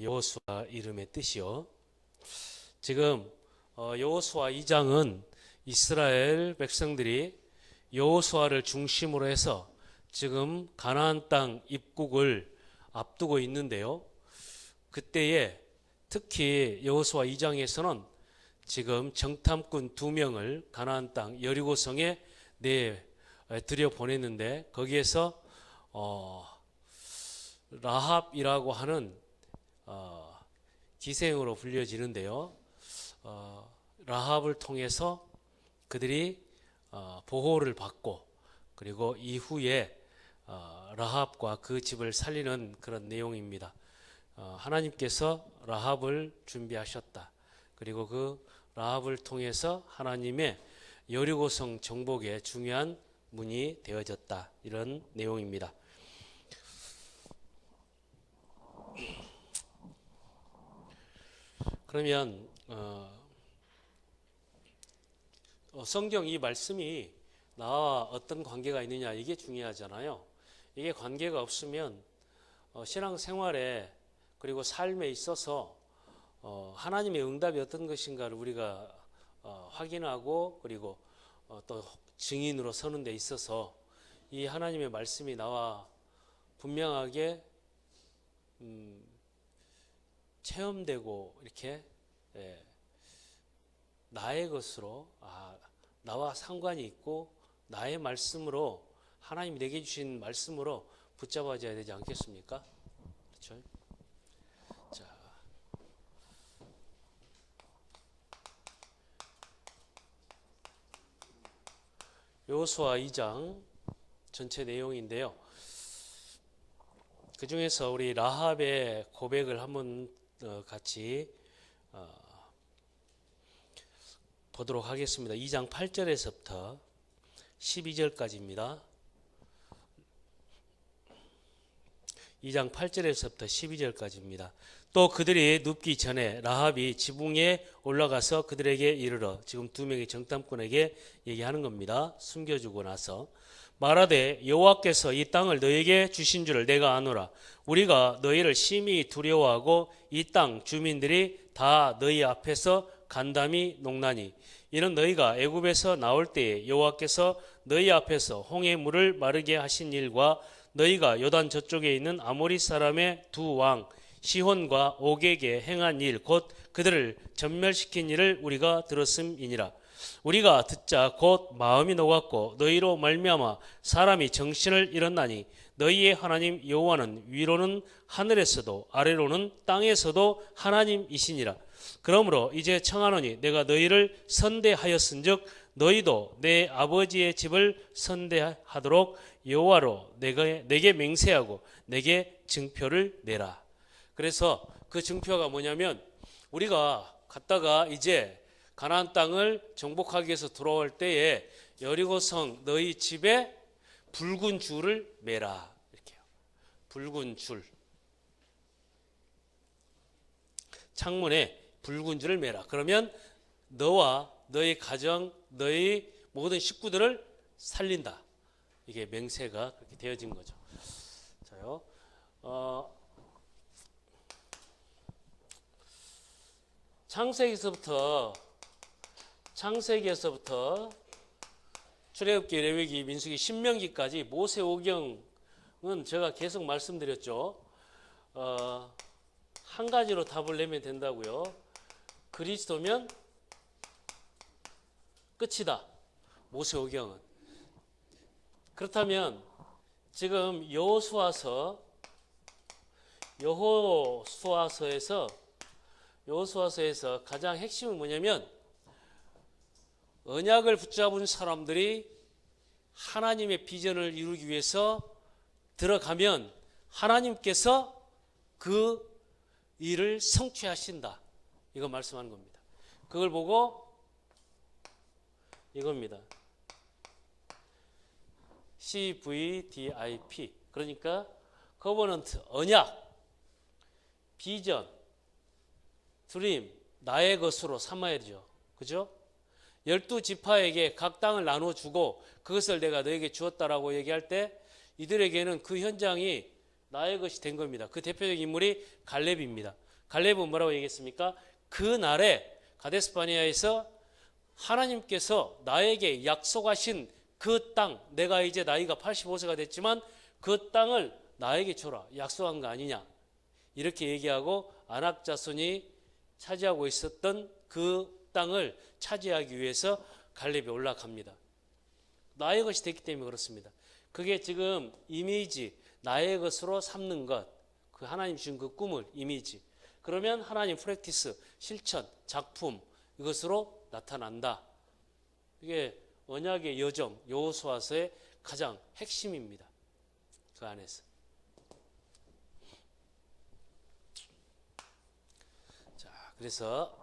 여호수아 이름의 뜻이요. 지금 여호수아 2장은 이스라엘 백성들이 여호수아를 중심으로 해서 지금 가나안 땅 입국을 앞두고 있는데요. 그때에 특히 여호수아 2장에서는 지금 정탐꾼 2명을 가나안 땅 여리고성에 들여보냈는데 거기에서 라합이라고 하는 기생으로 불려지는데요. 라합을 통해서 그들이 보호를 받고 그리고 이후에 라합과 그 집을 살리는 그런 내용입니다. 하나님께서 라합을 준비하셨다. 그리고 그 라합을 통해서 하나님의 여리고성 정복의 중요한 문이 되어졌다. 이런 내용입니다. 그러면 성경 이 말씀이 나와 어떤 관계가 있느냐 이게 중요하잖아요. 이게 관계가 없으면 신앙생활에 그리고 삶에 있어서 하나님의 응답이 어떤 것인가를 우리가 확인하고 그리고 또 증인으로 서는 데 있어서 이 하나님의 말씀이 나와 분명하게 체험되고 이렇게 나의 것으로 나와 상관이 있고 나의 말씀으로 하나님이 내게 주신 말씀으로 붙잡아져야 되지 않겠습니까? 그렇죠? 자, 여호수아 2장 전체 내용인데요. 그 중에서 우리 라합의 고백을 한번 같이 보도록 하겠습니다. 2장 8절에서부터 12절까지입니다. 2장 8절에서부터 12절까지입니다. 또 그들이 눕기 전에 라합이 지붕에 올라가서 그들에게 이르러, 지금 2명의 정탐꾼에게 얘기하는 겁니다. 숨겨주고 나서 말하되 여호와께서 이 땅을 너에게 주신 줄을 내가 아노라. 우리가 너희를 심히 두려워하고 이 땅 주민들이 다 너희 앞에서 간담이 녹나니 이는 너희가 애굽에서 나올 때에 여호와께서 너희 앞에서 홍해 물을 마르게 하신 일과 너희가 요단 저쪽에 있는 아모리 사람의 2왕 시혼과 옥에게 행한 일 곧 그들을 전멸시킨 일을 우리가 들었음이니라. 우리가 듣자 곧 마음이 녹았고 너희로 말미암아 사람이 정신을 잃었나니 너희의 하나님 여호와는 위로는 하늘에서도 아래로는 땅에서도 하나님이시니라. 그러므로 이제 청하노니 내가 너희를 선대하였은즉 너희도 내 아버지의 집을 선대하도록 여호와로 내게 맹세하고 내게 증표를 내라. 그래서 그 증표가 뭐냐면 우리가 갔다가 이제 가나안 땅을 정복하기 위해서 돌아올 때에 여리고성 너희 집에 붉은 줄을 매라. 이렇게요. 붉은 줄. 창문에 붉은 줄을 매라. 그러면 너와 너희 가정, 너희 모든 식구들을 살린다. 이게 맹세가 그렇게 되어진 거죠. 자요. 창세기에서부터 출애굽기, 레위기, 민수기, 신명기까지 모세오경은 제가 계속 말씀드렸죠. 한 가지로 답을 내면 된다고요. 그리스도면 끝이다. 모세오경은. 그렇다면 지금 여호수아서에서 가장 핵심은 뭐냐면 언약을 붙잡은 사람들이 하나님의 비전을 이루기 위해서 들어가면 하나님께서 그 일을 성취하신다. 이거 말씀하는 겁니다. 그걸 보고 이겁니다. CVDIP. 그러니까 커버넌트, 언약, 비전, 드림, 나의 것으로 삼아야죠. 그죠? 12지파에게 각 땅을 나눠주고 그것을 내가 너에게 주었다라고 얘기할 때 이들에게는 그 현장이 나의 것이 된 겁니다. 그 대표적인 인물이 갈렙입니다. 갈렙은 뭐라고 얘기했습니까? 그 날에 가데스 바네아에서 하나님께서 나에게 약속하신 그 땅, 내가 이제 나이가 85세가 됐지만 그 땅을 나에게 줘라, 약속한 거 아니냐, 이렇게 얘기하고 아낙 자손이 차지하고 있었던 그 땅을 차지하기 위해서 갈렙이 올라갑니다. 나의 것이 됐기 때문에 그렇습니다. 그게 지금 이미지, 나의 것으로 삼는 것, 그 하나님 주신 그 꿈을 이미지, 그러면 하나님 프랙티스, 실천, 작품, 이것으로 나타난다. 이게 언약의 여정, 여호수아서의 가장 핵심입니다. 그 안에서. 자, 그래서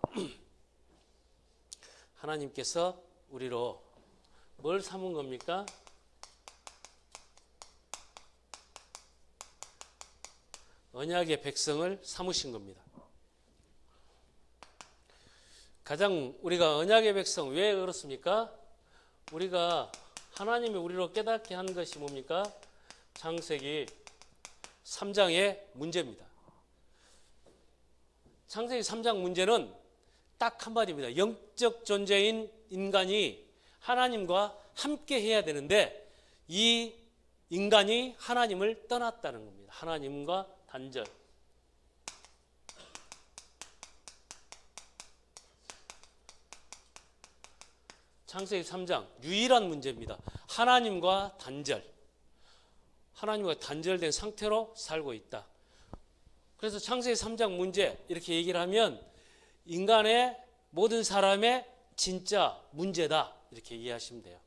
하나님께서 우리로 뭘 삼은 겁니까? 언약의 백성을 삼으신 겁니다. 가장 우리가 언약의 백성, 왜 그렇습니까? 우리가 하나님이 우리로 깨닫게 한 것이 뭡니까? 창세기 3장의 문제입니다. 창세기 3장 문제는 딱 한마디입니다. 영적 존재인 인간이 하나님과 함께 해야 되는데 이 인간이 하나님을 떠났다는 겁니다. 하나님과 단절. 창세기 3장 유일한 문제입니다. 하나님과 단절. 하나님과 단절된 상태로 살고 있다. 그래서 창세기 3장 문제 이렇게 얘기를 하면 인간의 모든 사람의 진짜 문제다, 이렇게 이해하시면 돼요.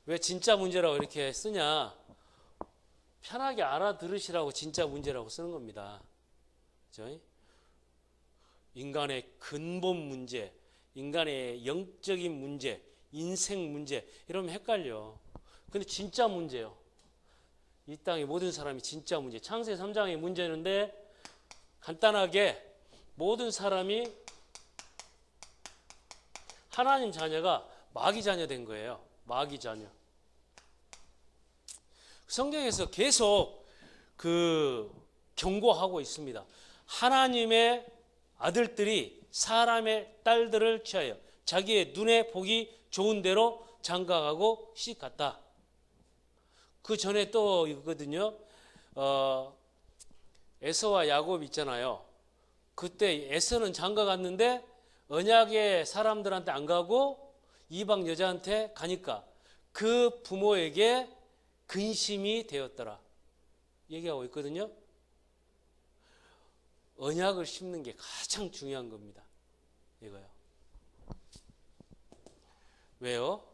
왜 진짜 문제라고 이렇게 쓰냐? 편하게 알아들으시라고 진짜 문제라고 쓰는 겁니다. 그렇죠? 인간의 근본 문제, 인간의 영적인 문제, 인생 문제, 이러면 헷갈려. 근데 진짜 문제요. 이 땅의 모든 사람이 진짜 문제. 창세기 3장의 문제인데 간단하게 모든 사람이 하나님 자녀가 마귀 자녀 된 거예요. 마귀 자녀. 성경에서 계속 경고하고 있습니다. 하나님의 아들들이 사람의 딸들을 취하여 자기의 눈에 보기 좋은 대로 장가가고 시집갔다. 그 전에 또 있거든요. 에서와 야곱 있잖아요. 그때 에서는 장가갔는데 언약의 사람들한테 안 가고 이방 여자한테 가니까 그 부모에게 근심이 되었더라 얘기하고 있거든요. 언약을 심는 게 가장 중요한 겁니다. 이거요. 왜요?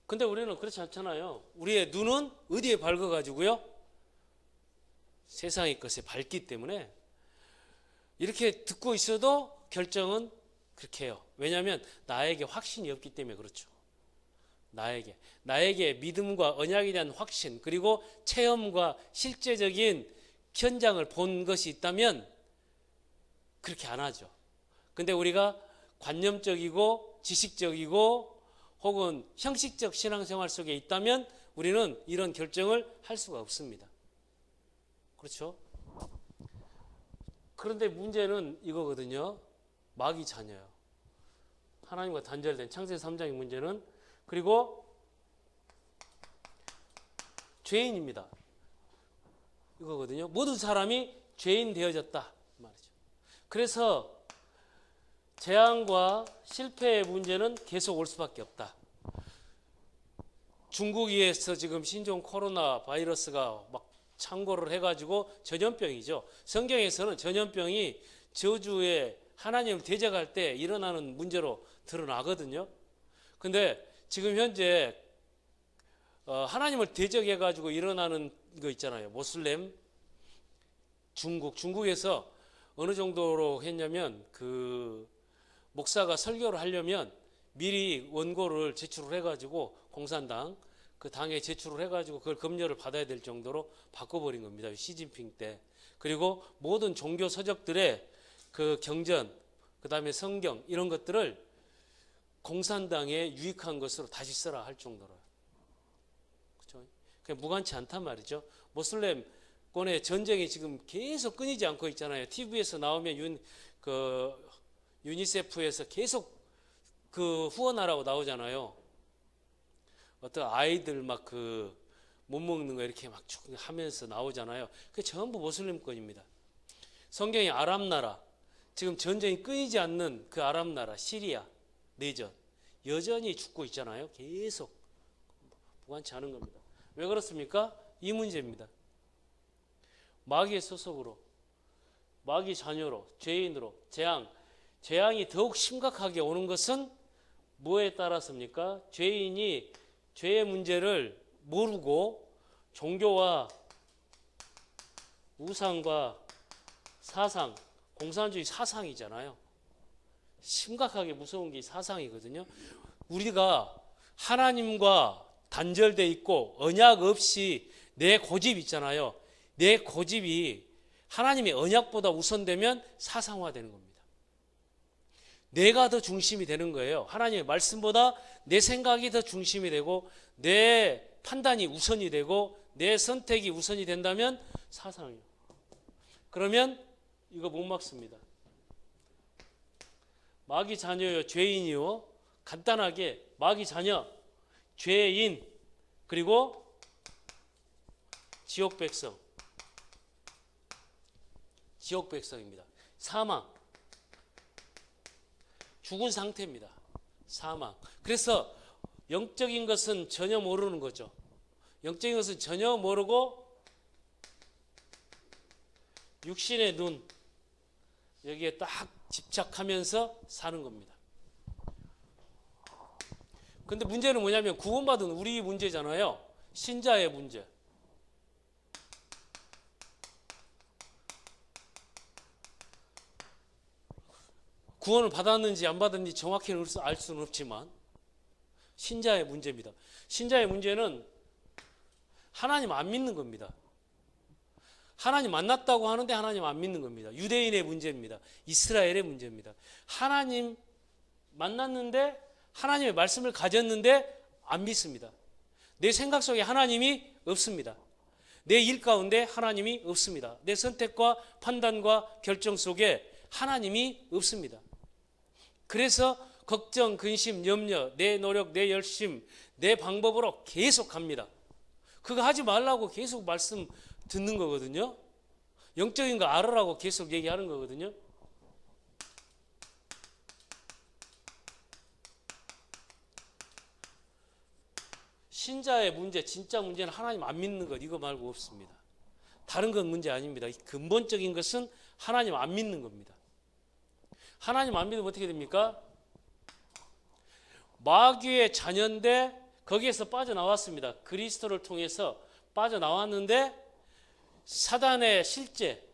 근데 우리는 그렇지 않잖아요. 우리의 눈은 어디에 밝아가지고요? 세상의 것에 밝기 때문에 이렇게 듣고 있어도 결정은 그렇게 해요. 왜냐하면 나에게 확신이 없기 때문에 그렇죠. 나에게 믿음과 언약에 대한 확신, 그리고 체험과 실제적인 현장을 본 것이 있다면 그렇게 안 하죠. 근데 우리가 관념적이고 지식적이고 혹은 형식적 신앙생활 속에 있다면 우리는 이런 결정을 할 수가 없습니다. 그렇죠? 그런데 문제는 이거거든요. 마귀 자녀요. 하나님과 단절된 창세기 3장의 문제는, 그리고 죄인입니다. 이거거든요. 모든 사람이 죄인 되어졌다 말이죠. 그래서 재앙과 실패의 문제는 계속 올 수밖에 없다. 중국에서 지금 신종 코로나 바이러스가 막 창궐을 해가지고 전염병이죠. 성경에서는 전염병이 저주에 하나님을 대적할 때 일어나는 문제로 드러나거든요. 근데 지금 현재 하나님을 대적해가지고 일어나는 거 있잖아요. 모슬렘, 중국에서 어느 정도로 했냐면 그 목사가 설교를 하려면 미리 원고를 제출을 해가지고 공산당 그 당에 제출을 해가지고 그걸 검열을 받아야 될 정도로 바꿔버린 겁니다. 시진핑 때. 그리고 모든 종교 서적들의 그 경전, 그 다음에 성경 이런 것들을 공산당에 유익한 것으로 다시 써라 할 정도로. 무관치 않단 말이죠. 모슬렘권의 전쟁이 지금 계속 끊이지 않고 있잖아요. TV에서 나오면 유니세프에서 계속 그 후원하라고 나오잖아요. 어떤 아이들 막 못 먹는 거 이렇게 막 쭉 하면서 나오잖아요. 그게 전부 모슬림권입니다. 성경이 아랍 나라, 지금 전쟁이 끊이지 않는 그 아랍 나라, 시리아 내전 여전히 죽고 있잖아요. 계속 무관치 않은 겁니다. 왜 그렇습니까? 이 문제입니다. 마귀의 소속으로, 마귀 자녀로, 죄인으로, 재앙이 더욱 심각하게 오는 것은 뭐에 따라서입니까? 죄인이 죄의 문제를 모르고 종교와 우상과 사상, 공산주의 사상이잖아요. 심각하게 무서운 게 사상이거든요. 우리가 하나님과 단절돼 있고 언약 없이 내 고집 있잖아요. 내 고집이 하나님의 언약보다 우선되면 사상화되는 겁니다. 내가 더 중심이 되는 거예요. 하나님의 말씀보다 내 생각이 더 중심이 되고 내 판단이 우선이 되고 내 선택이 우선이 된다면 사상이에요. 그러면 이거 못 막습니다. 마귀 자녀요, 죄인이요. 간단하게 마귀 자녀, 죄인, 그리고 지옥 백성. 지옥 백성입니다. 사망. 죽은 상태입니다. 사망. 그래서 영적인 것은 전혀 모르는 거죠. 영적인 것은 전혀 모르고 육신의 눈 여기에 딱 집착하면서 사는 겁니다. 근데 문제는 뭐냐면 구원받은 우리 문제잖아요. 신자의 문제. 구원을 받았는지 안 받았는지 정확히는 알 수는 없지만 신자의 문제입니다. 신자의 문제는 하나님 안 믿는 겁니다. 하나님 만났다고 하는데 하나님 안 믿는 겁니다. 유대인의 문제입니다. 이스라엘의 문제입니다. 하나님 만났는데 하나님의 말씀을 가졌는데 안 믿습니다. 내 생각 속에 하나님이 없습니다. 내 일 가운데 하나님이 없습니다. 내 선택과 판단과 결정 속에 하나님이 없습니다. 그래서 걱정, 근심, 염려, 내 노력, 내 열심, 내 방법으로 계속 갑니다. 그거 하지 말라고 계속 말씀 듣는 거거든요. 영적인 거 알으라고 계속 얘기하는 거거든요. 신자의 문제, 진짜 문제는 하나님 안 믿는 것 이거 말고 없습니다. 다른 건 문제 아닙니다. 근본적인 것은 하나님 안 믿는 겁니다. 하나님 안 믿으면 어떻게 됩니까? 마귀의 자녀인데 거기에서 빠져나왔습니다. 그리스도를 통해서 빠져나왔는데 사단의 실제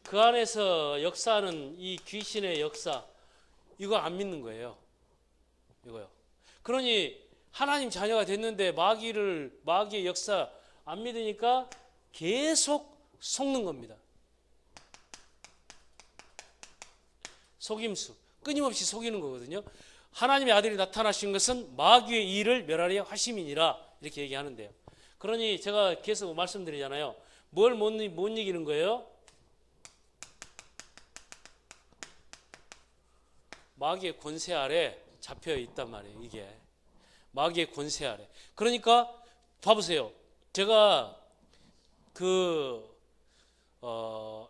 그 안에서 역사하는 이 귀신의 역사 이거 안 믿는 거예요. 이거요. 그러니 하나님 자녀가 됐는데 마귀의 역사 안 믿으니까 계속 속는 겁니다. 속임수, 끊임없이 속이는 거거든요. 하나님의 아들이 나타나신 것은 마귀의 일을 멸하려 하심이니라 이렇게 얘기하는데요. 그러니 제가 계속 말씀드리잖아요. 뭘 못 이기는 거예요? 마귀의 권세 아래 잡혀 있단 말이에요. 이게 마귀의 권세 아래. 그러니까 봐보세요. 제가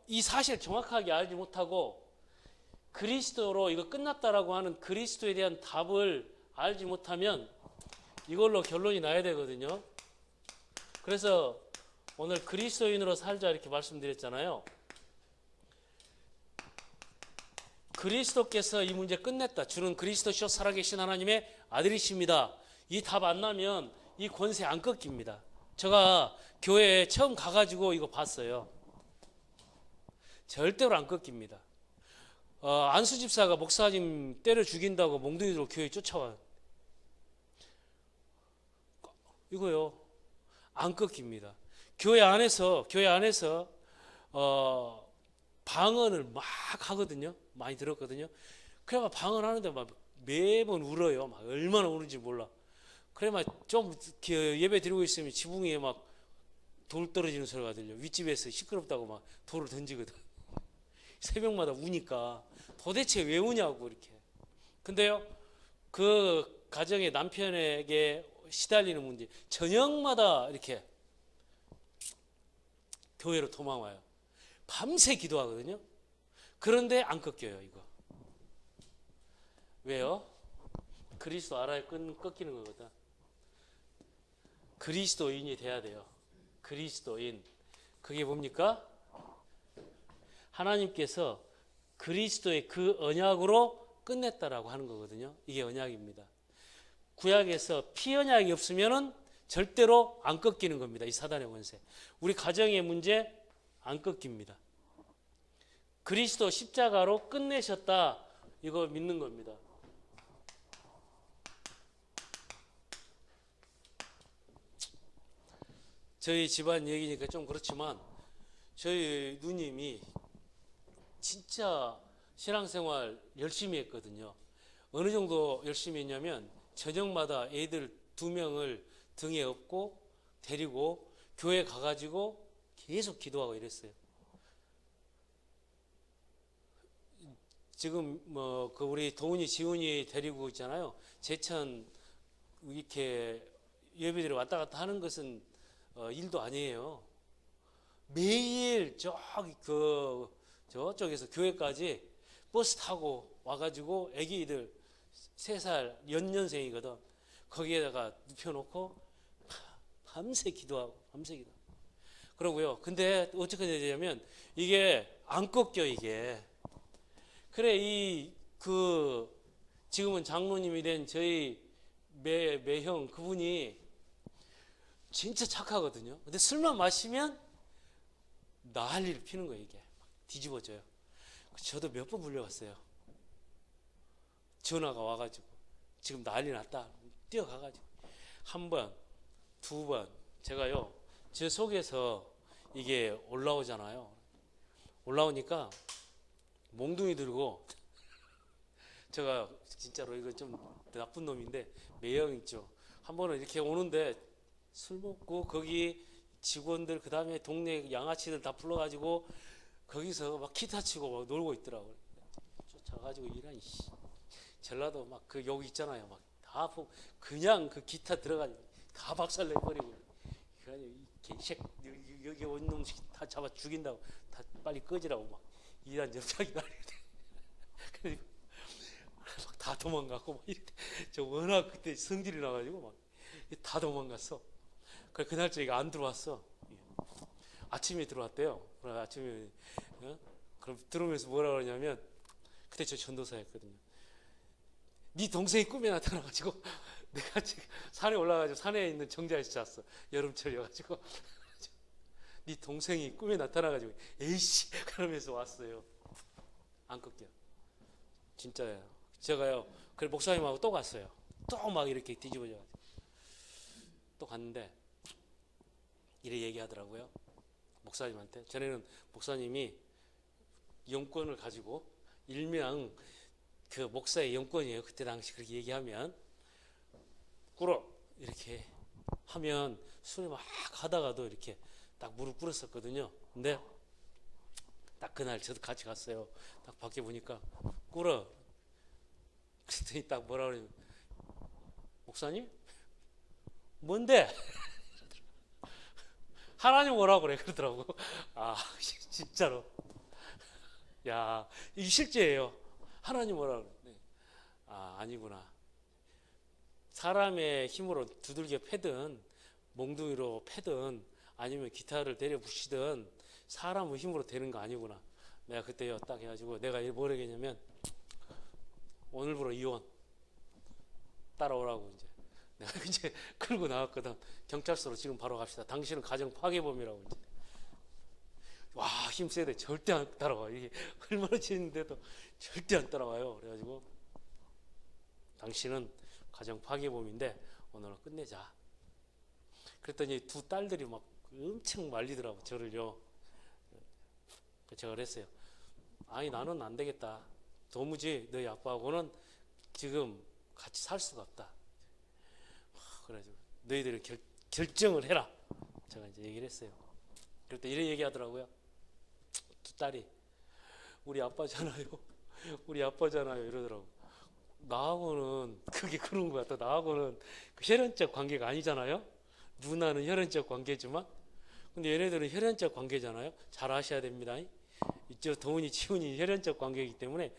이 사실 정확하게 알지 못하고 그리스도로 이거 끝났다라고 하는 그리스도에 대한 답을 알지 못하면 이걸로 결론이 나야 되거든요. 그래서 오늘 그리스도인으로 살자 이렇게 말씀드렸잖아요. 그리스도께서 이 문제 끝냈다. 주는 그리스도시요 살아계신 하나님의 아들이십니다. 이 답 안 나면 이 권세 안 꺾입니다. 제가 교회에 처음 가가지고 이거 봤어요. 절대로 안 꺾입니다. 안수 집사가 목사님 때려 죽인다고 몽둥이로 교회 쫓아와요. 이거요. 안 꺾입니다. 교회 안에서 방언을 막 하거든요. 많이 들었거든요. 그래가 방언하는데 막 매번 울어요. 막 얼마나 우는지 몰라. 그래 막좀 예배 드리고 있으면 지붕 위에 막 돌 떨어지는 소리가 들려. 윗집에서 시끄럽다고 막 돌을 던지거든. 새벽마다 우니까 도대체 왜 우냐고 이렇게. 근데요, 그 가정의 남편에게 시달리는 문제, 저녁마다 이렇게 교회로 도망와요. 밤새 기도하거든요. 그런데 안 꺾여요, 이거. 왜요? 그리스도 알아야 꺾이는 거거든. 그리스도인이 돼야 돼요. 그리스도인. 그게 뭡니까? 하나님께서 그리스도의 그 언약으로 끝냈다라고 하는 거거든요. 이게 언약입니다. 구약에서 피언약이 없으면은 절대로 안 꺾이는 겁니다. 이 사단의 권세. 우리 가정의 문제 안 꺾입니다. 그리스도 십자가로 끝내셨다. 이거 믿는 겁니다. 저희 집안 얘기니까 좀 그렇지만 저희 누님이 진짜 신앙생활 열심히 했거든요. 어느 정도 열심히 했냐면 저녁마다 애들 2명을 등에 업고 데리고 교회 가가지고 계속 기도하고 이랬어요. 지금 그 우리 도훈이 지훈이 데리고 있잖아요. 제천 이렇게 예배들이 왔다 갔다 하는 것은 일도 아니에요. 매일 저쪽에서 교회까지 버스 타고 와가지고 애기들 3살 연년생이거든. 거기에다가 눕혀놓고 밤새 기도하고 밤새 기도. 그러고요. 근데 어떻게 되냐면 이게 안 꺾여 이게. 그래 지금은 장로님이 된 저희 매형 그분이 진짜 착하거든요. 근데 술만 마시면 난리를 피는 거예요. 이게 뒤집어져요. 저도 몇 번 불려갔어요. 전화가 와가지고 지금 난리 났다. 뛰어가가지고 1번, 2번 제가요 제 속에서 이게 올라오잖아요. 올라오니까 몽둥이 들고 제가 진짜로 이거 좀 나쁜 놈인데 매형 있죠. 한 번은 이렇게 오는데 술 먹고 거기 직원들 그 다음에 동네 양아치들 다 불러가지고 거기서 막 기타 치고 막 놀고 있더라고요. 쫓아가지고 이런 전라도 막 그 욕 있잖아요. 막 다 그냥 그 기타 들어가지고 다 박살 내버리고 그래가지고 이 개색 여기 온 놈 다 잡아 죽인다고 다 빨리 꺼지라고 막 이란 접착이 나는데 막 다 도망가고 막 이래. 저 워낙 그때 성질이 나가지고 막 다 도망갔어. 그날 저희가 안 들어왔어. 아침에 들어왔대요. 그래 아침에 그럼 들어오면서 뭐라 그러냐면 그때 저 전도사였거든요. 네 동생이 꿈에 나타나가지고 내가 지금 산에 올라가지고 산에 있는 정자에서 잤어. 여름철이어가지고 네 동생이 꿈에 나타나가지고 에이씨 그러면서 왔어요. 안 꺾여. 진짜예요. 제가요. 그래 목사님하고 또 갔어요. 또 막 이렇게 뒤집어져가지고 또 갔는데 이래 얘기하더라고요. 목사님한테. 전에는 목사님이 영권을 가지고 일명 그 목사의 영권이에요. 그때 당시 그렇게 얘기하면 꿇어 이렇게 하면 술이 막 하다가도 이렇게 딱 무릎 꿇었었거든요. 근데 딱 그날 저도 같이 갔어요. 딱 밖에 보니까 꿇어. 그랬더니 딱 뭐라 그러냐면 목사님? 뭔데? 하나님 오라고 그래 그러더라고. 아 진짜로. 야 이게 실제예요. 하나님 오라고 그래. 네. 아 아니구나. 사람의 힘으로 두들겨 패든 몽둥이로 패든 아니면 기타를 때려 부시든 사람의 힘으로 되는 거 아니구나. 내가 그때요 딱 해가지고 내가 뭘 얘기했냐면 오늘부로 이혼 따라오라고 이제 내가 이제 끌고 나왔거든. 경찰서로 지금 바로 갑시다. 당신은 가정 파괴범이라고 이제. 와 힘세대 절대 안 따라와. 이게 얼마나 지는데도 절대 안 따라와요. 그래가지고 당신은 가정 파괴범인데 오늘은 끝내자. 그랬더니 두 딸들이 막 엄청 말리더라고 저를요. 제가 그랬어요. 아니 나는 안 되겠다. 도무지 너희 아빠하고는 지금 같이 살 수가 없다. 그래가지고 너희들은 결정을 해라. 제가 이제 얘기를 했어요. 그럴 때 이래 얘기하더라고요. 두 딸이 우리 아빠잖아요. 우리 아빠잖아요. 이러더라고. 나하고는 그게 그런 것 같아. 나하고는 그 혈연적 관계가 아니잖아요. 누나는 혈연적 관계지만, 근데 얘네들은 혈연적 관계잖아요. 잘 아셔야 됩니다. 이쪽 도훈이 지훈이 혈연적 관계이기 때문에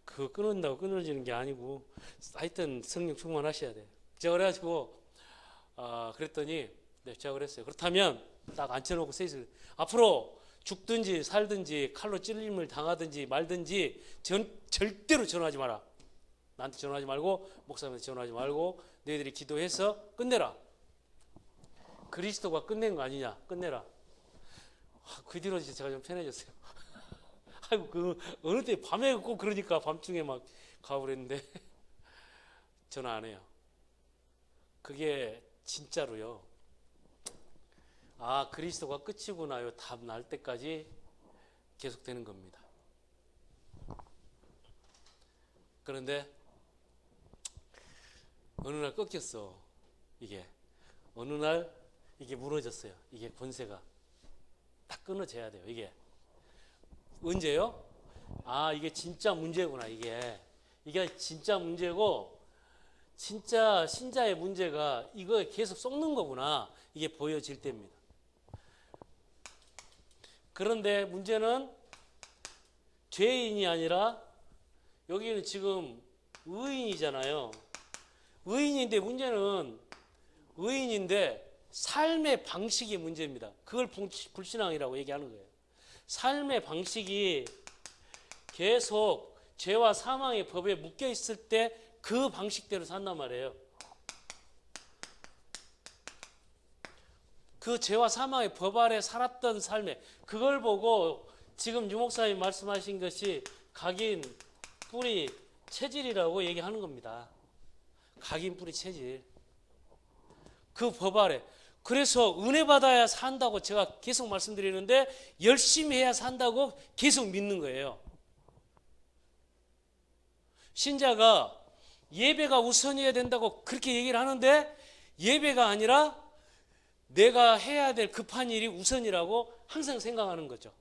그 끊는다고 끊어지는 게 아니고 하여튼 성령 충만하셔야 돼요. 제가 그래가지고 그랬더니 제가 그랬어요. 그렇다면 딱 앉혀놓고 셋이 앞으로 죽든지 살든지 칼로 찔림을 당하든지 말든지 절대로 전화하지 마라. 나한테 전화하지 말고 목사님한테 전화하지 말고 너희들이 기도해서 끝내라. 그리스도가 끝낸 거 아니냐. 끝내라. 그 뒤로 제가 좀 편해졌어요. 아이고 그 어느 때 밤에 꼭 그러니까 밤중에 막 가고 그랬는데 전화 안 해요. 그게 진짜로요. 그리스도가 끝이구나요. 답 날 때까지 계속되는 겁니다. 그런데 어느 날 꺾였어. 이게 어느 날 이게 무너졌어요. 이게 권세가 딱 끊어져야 돼요. 이게 언제요? 이게 진짜 문제구나. 이게 진짜 문제고 진짜 신자의 문제가 이거 계속 썩는 거구나. 이게 보여질 때입니다. 그런데 문제는 죄인이 아니라 여기는 지금 의인이잖아요. 의인인데 문제는 의인인데 삶의 방식이 문제입니다. 그걸 불신앙이라고 얘기하는 거예요. 삶의 방식이 계속 죄와 사망의 법에 묶여 있을 때 그 방식대로 산단 말이에요. 그 죄와 사망의 법 아래 살았던 삶에 그걸 보고 지금 유 목사님 말씀하신 것이 각인 뿌리 체질이라고 얘기하는 겁니다. 각인 뿌리 체질. 그 법 아래. 그래서 은혜 받아야 산다고 제가 계속 말씀드리는데 열심히 해야 산다고 계속 믿는 거예요. 신자가 예배가 우선이어야 된다고 그렇게 얘기를 하는데 예배가 아니라 내가 해야 될 급한 일이 우선이라고 항상 생각하는 거죠.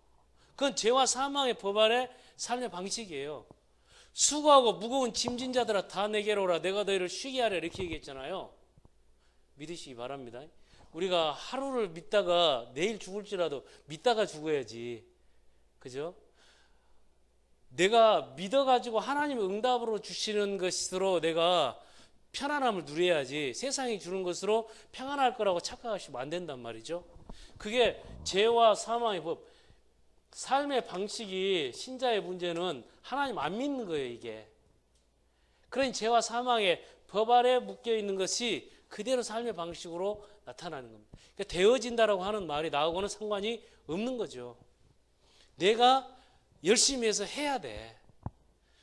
그건 죄와 사망의 법 아래 삶의 방식이에요. 수고하고 무거운 짐진 자들아 다 내게로 오라 내가 너희를 쉬게 하려 이렇게 얘기했잖아요. 믿으시기 바랍니다. 우리가 하루를 믿다가 내일 죽을지라도 믿다가 죽어야지. 그죠? 내가 믿어가지고 하나님의 응답으로 주시는 것으로 내가 편안함을 누려야지 세상이 주는 것으로 평안할 거라고 착각하시면 안 된단 말이죠. 그게 죄와 사망의 법, 삶의 방식이 신자의 문제는 하나님 안 믿는 거예요. 이게. 그러니 죄와 사망의 법 아래 묶여 있는 것이 그대로 삶의 방식으로 나타나는 겁니다. 그러니까 되어진다라고 하는 말이 나하고는 상관이 없는 거죠. 내가 열심히 해서 해야 돼.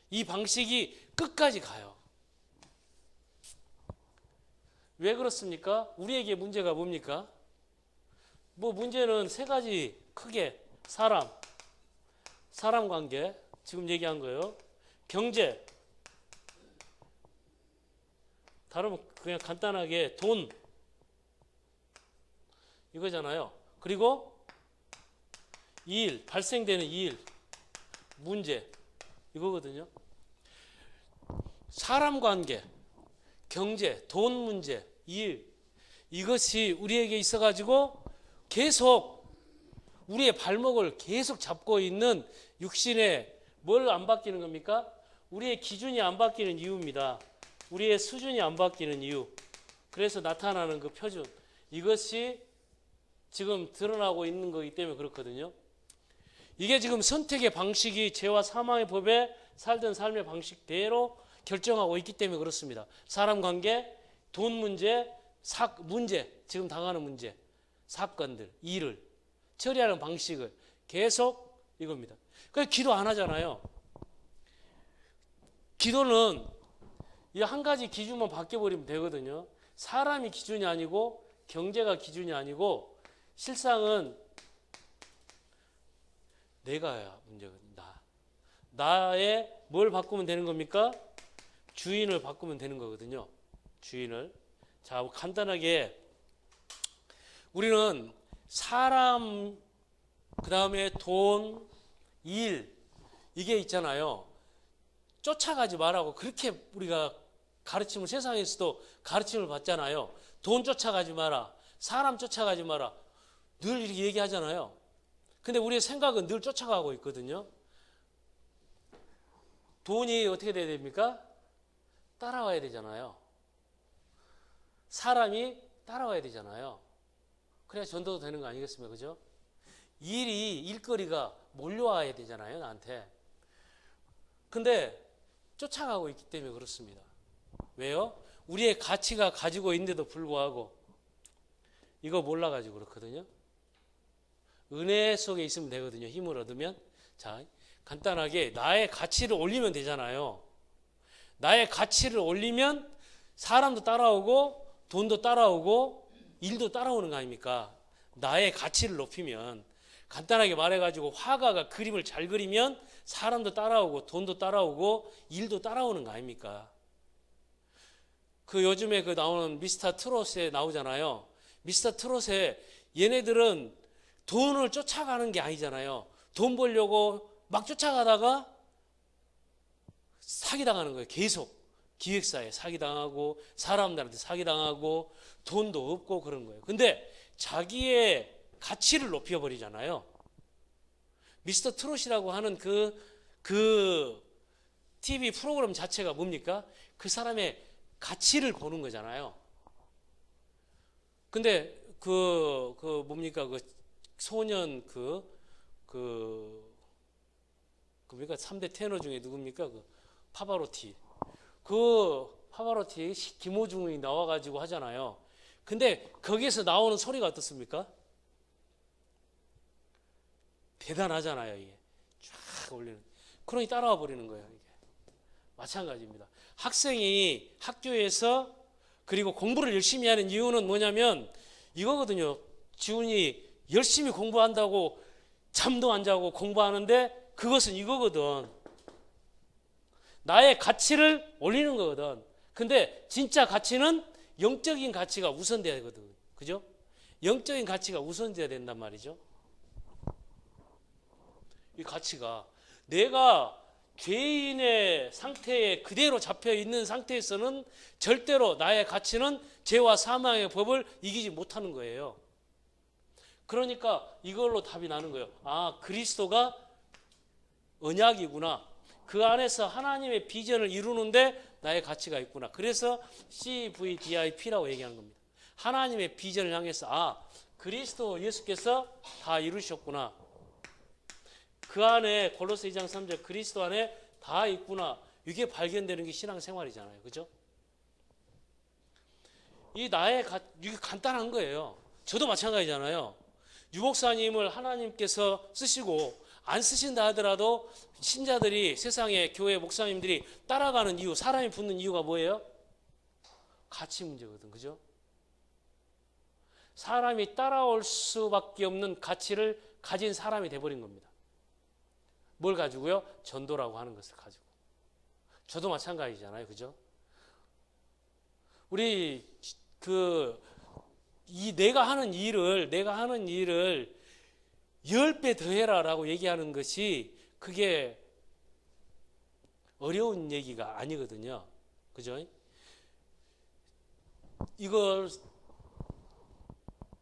이 방식이 끝까지 가요. 왜 그렇습니까? 우리에게 문제가 뭡니까? 문제는 세 가지 크게 사람 관계 지금 얘기한 거예요. 경제, 다르면 그냥 간단하게 돈 이거잖아요. 그리고 일, 발생되는 일, 문제 이거거든요. 사람 관계, 경제, 돈 문제, 일 이것이 우리에게 있어가지고 계속 우리의 발목을 계속 잡고 있는 육신의 뭘 안 바뀌는 겁니까? 우리의 기준이 안 바뀌는 이유입니다. 우리의 수준이 안 바뀌는 이유. 그래서 나타나는 그 표준. 이것이 지금 드러나고 있는 거기 때문에 그렇거든요. 이게 지금 선택의 방식이 죄와 사망의 법에 살던 삶의 방식대로 결정하고 있기 때문에 그렇습니다. 사람 관계, 돈 문제, 문제, 지금 당하는 문제, 사건들, 일을 처리하는 방식을 계속 이겁니다. 그래서 기도 안 하잖아요. 기도는 이 한 가지 기준만 바뀌어버리면 되거든요. 사람이 기준이 아니고 경제가 기준이 아니고 실상은 내가야 문제거든요. 나의 뭘 바꾸면 되는 겁니까? 주인을 바꾸면 되는 거거든요. 주인을. 자, 간단하게 우리는 사람, 그 다음에 돈, 일, 이게 있잖아요. 쫓아가지 말라고 그렇게 우리가 가르침을, 세상에서도 가르침을 받잖아요. 돈 쫓아가지 마라, 사람 쫓아가지 마라, 늘 이렇게 얘기하잖아요. 근데 우리의 생각은 늘 쫓아가고 있거든요. 돈이 어떻게 돼야 됩니까? 따라와야 되잖아요. 사람이 따라와야 되잖아요. 그래야 전도도 되는 거 아니겠습니까? 그죠? 일거리가 몰려와야 되잖아요, 나한테. 근데 쫓아가고 있기 때문에 그렇습니다. 왜요? 우리의 가치가 가지고 있는데도 불구하고 이거 몰라가지고 그렇거든요. 은혜 속에 있으면 되거든요. 힘을 얻으면. 자, 간단하게 나의 가치를 올리면 되잖아요. 나의 가치를 올리면 사람도 따라오고 돈도 따라오고 일도 따라오는 거 아닙니까? 나의 가치를 높이면, 간단하게 말해가지고 화가가 그림을 잘 그리면 사람도 따라오고 돈도 따라오고 일도 따라오는 거 아닙니까? 그 요즘에 그 나오는 미스터 트롯에 나오잖아요. 미스터 트롯에 얘네들은 돈을 쫓아가는 게 아니잖아요. 돈 벌려고 막 쫓아가다가 사기당하는 거예요. 계속 기획사에 사기당하고 사람들한테 사기당하고 돈도 없고 그런 거예요. 근데 자기의 가치를 높여버리잖아요. 미스터 트롯이라고 하는 그 TV 프로그램 자체가 뭡니까? 그 사람의 가치를 보는 거잖아요. 근데 뭡니까? 그 소년 뭡니까? 3대 테너 중에 누굽니까? 그 파바로티. 그 파바로티 김호중이 나와가지고 하잖아요. 근데 거기에서 나오는 소리가 어떻습니까? 대단하잖아요, 이게. 쫙 올리는. 그러니 따라와 버리는 거예요, 이게. 마찬가지입니다. 학생이 학교에서 그리고 공부를 열심히 하는 이유는 뭐냐면 이거거든요. 지훈이 열심히 공부한다고 잠도 안 자고 공부하는데 그것은 이거거든. 나의 가치를 올리는 거거든. 근데 진짜 가치는 영적인 가치가 우선돼야 되거든. 그죠? 영적인 가치가 우선돼야 된단 말이죠. 이 가치가 내가 죄인의 상태에 그대로 잡혀 있는 상태에서는 절대로 나의 가치는 죄와 사망의 법을 이기지 못하는 거예요. 그러니까 이걸로 답이 나는 거예요. 아, 그리스도가 언약이구나. 그 안에서 하나님의 비전을 이루는데 나의 가치가 있구나. 그래서 CVDIP라고 얘기하는 겁니다. 하나님의 비전을 향해서 그리스도 예수께서 다 이루셨구나. 그 안에 골로새 2장 3절 그리스도 안에 다 있구나. 이게 발견되는 게 신앙생활이잖아요. 그죠? 이게 간단한 거예요. 저도 마찬가지잖아요. 유목사님을 하나님께서 쓰시고 안 쓰신다 하더라도 신자들이, 세상의 교회 목사님들이 따라가는 이유, 사람이 붙는 이유가 뭐예요? 가치 문제거든. 그죠? 사람이 따라올 수밖에 없는 가치를 가진 사람이 돼버린 겁니다. 뭘 가지고요? 전도라고 하는 것을 가지고. 저도 마찬가지잖아요. 그죠? 우리 내가 하는 일을 10배 더 해라라고 얘기하는 것이 그게 어려운 얘기가 아니거든요. 그죠?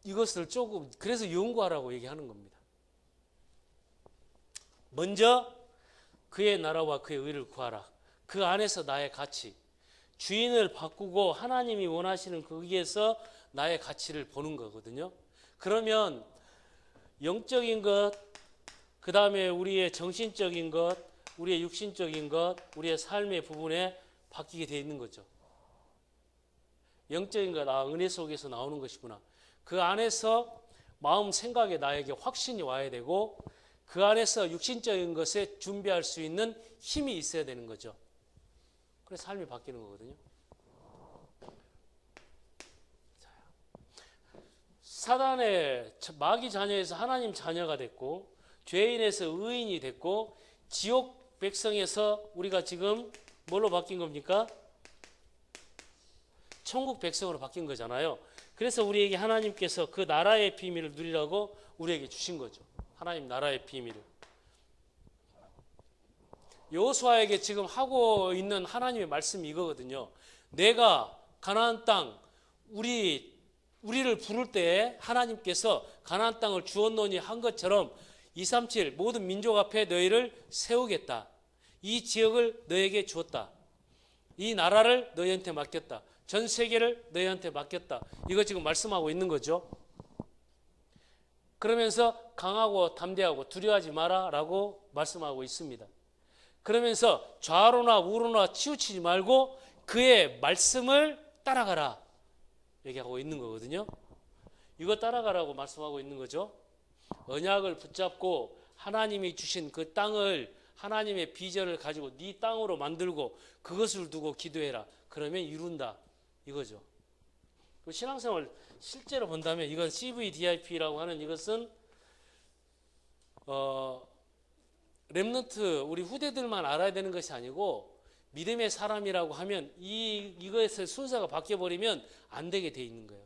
이것을 조금, 그래서 연구하라고 얘기하는 겁니다. 먼저 그의 나라와 그의 의를 구하라. 그 안에서 나의 가치, 주인을 바꾸고 하나님이 원하시는 거기에서 나의 가치를 보는 거거든요. 그러면 영적인 것, 그 다음에 우리의 정신적인 것, 우리의 육신적인 것, 우리의 삶의 부분에 바뀌게 되어 있는 거죠. 영적인 것, 은혜 속에서 나오는 것이구나. 그 안에서 마음 생각에 나에게 확신이 와야 되고 그 안에서 육신적인 것에 준비할 수 있는 힘이 있어야 되는 거죠. 그래서 삶이 바뀌는 거거든요. 사단의 마귀 자녀에서 하나님 자녀가 됐고 죄인에서 의인이 됐고 지옥 백성에서 우리가 지금 뭘로 바뀐 겁니까? 천국 백성으로 바뀐 거잖아요. 그래서 우리에게 하나님께서 그 나라의 비밀을 누리라고 우리에게 주신 거죠. 하나님 나라의 비밀을. 여호수아에게 지금 하고 있는 하나님의 말씀이 이거거든요. 내가 가나안 땅 우리를 부를 때에 하나님께서 가나안 땅을 주었노니 한 것처럼 237 모든 민족 앞에 너희를 세우겠다. 이 지역을 너에게 주었다. 이 나라를 너희한테 맡겼다. 전 세계를 너희한테 맡겼다. 이거 지금 말씀하고 있는 거죠. 그러면서 강하고 담대하고 두려워하지 마라 라고 말씀하고 있습니다. 그러면서 좌로나 우로나 치우치지 말고 그의 말씀을 따라가라 얘기하고 있는 거거든요. 이거 따라가라고 말씀하고 있는 거죠. 언약을 붙잡고 하나님이 주신 그 땅을 하나님의 비전을 가지고 네 땅으로 만들고 그것을 두고 기도해라. 그러면 이룬다 이거죠. 신앙생활 실제로 본다면 이건 CVDIP라고 하는 이것은 렘넌트 우리 후대들만 알아야 되는 것이 아니고 믿음의 사람이라고 하면 이것의 순서가 바뀌어버리면 안 되게 돼 있는 거예요.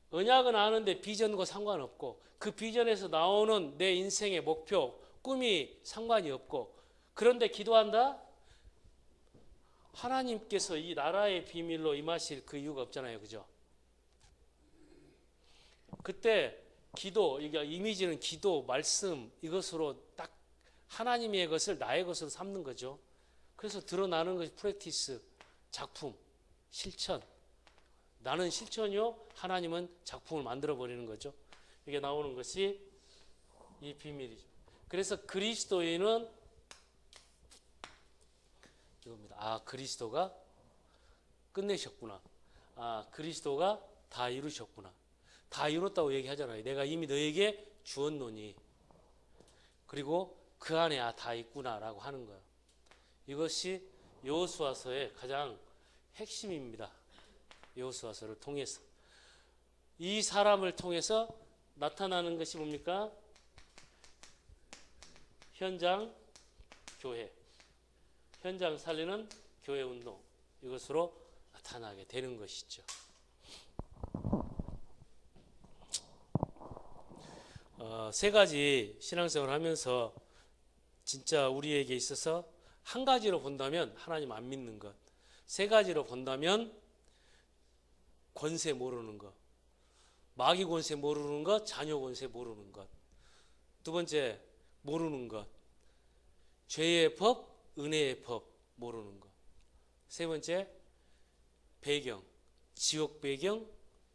언약은 아는데 비전과 상관없고 그 비전에서 나오는 내 인생의 목표, 꿈이 상관이 없고 그런데 기도한다? 하나님께서 이 나라의 비밀로 임하실 그 이유가 없잖아요. 그죠? 그때 기도, 이게 이미지는 기도, 말씀 이것으로 딱 하나님의 것을 나의 것으로 삼는 거죠. 그래서 드러나는 것이 프랙티스, 작품, 실천. 나는 실천이요, 하나님은 작품을 만들어 버리는 거죠. 이게 나오는 것이 이 비밀이죠. 그래서 그리스도인은 이겁니다. 아, 그리스도가 끝내셨구나. 아, 그리스도가 다 이루셨구나. 다 이뤘다고 얘기하잖아요. 내가 이미 너에게 주었노니. 그리고 그 안에 다 있구나라고 하는 거예요. 이것이 여호수아서의 가장 핵심입니다. 여호수아서를 통해서. 이 사람을 통해서 나타나는 것이 뭡니까? 현장 교회. 현장 살리는 교회 운동. 이것으로 나타나게 되는 것이죠. 세 가지 신앙생활을 하면서 진짜 우리에게 있어서 한 가지로 본다면 하나님 안 믿는 것, 세 가지로 본다면 권세 모르는 것, 마귀 권세 모르는 것, 자녀 권세 모르는 것, 두 번째 모르는 것, 죄의 법, 은혜의 법 모르는 것, 세 번째 배경, 지옥 배경,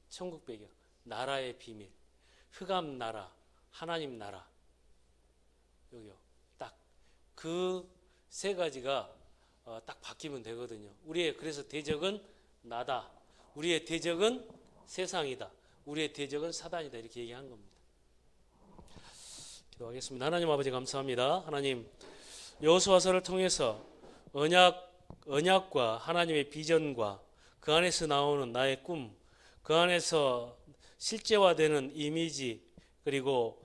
천국 배경, 나라의 비밀, 흑암 나라, 하나님 나라. 여기요. 딱 그 세 가지가 딱 바뀌면 되거든요. 우리의 그래서 대적은 나다. 우리의 대적은 세상이다. 우리의 대적은 사단이다. 이렇게 얘기한 겁니다. 기도하겠습니다. 하나님 아버지 감사합니다. 하나님 여호수아서를 통해서 언약과 하나님의 비전과 그 안에서 나오는 나의 꿈, 그 안에서 실제화되는 이미지, 그리고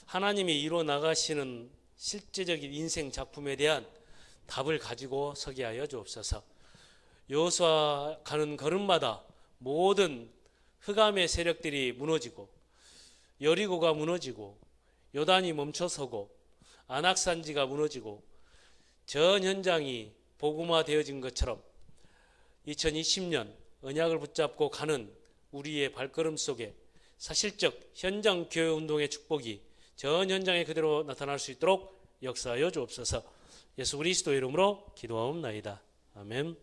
하나님이 이루어 나가시는 실제적인 인생 작품에 대한 답을 가지고 서게 하여 주옵소서. 여호수아 가는 걸음마다 모든 흑암의 세력들이 무너지고 여리고가 무너지고 요단이 멈춰서고 안악산지가 무너지고 전 현장이 복음화되어진 것처럼 2020년 언약을 붙잡고 가는 우리의 발걸음 속에 사실적 현장 교회 운동의 축복이 전 현장에 그대로 나타날 수 있도록 역사하여 주옵소서. 예수 그리스도 이름으로 기도하옵나이다. 아멘.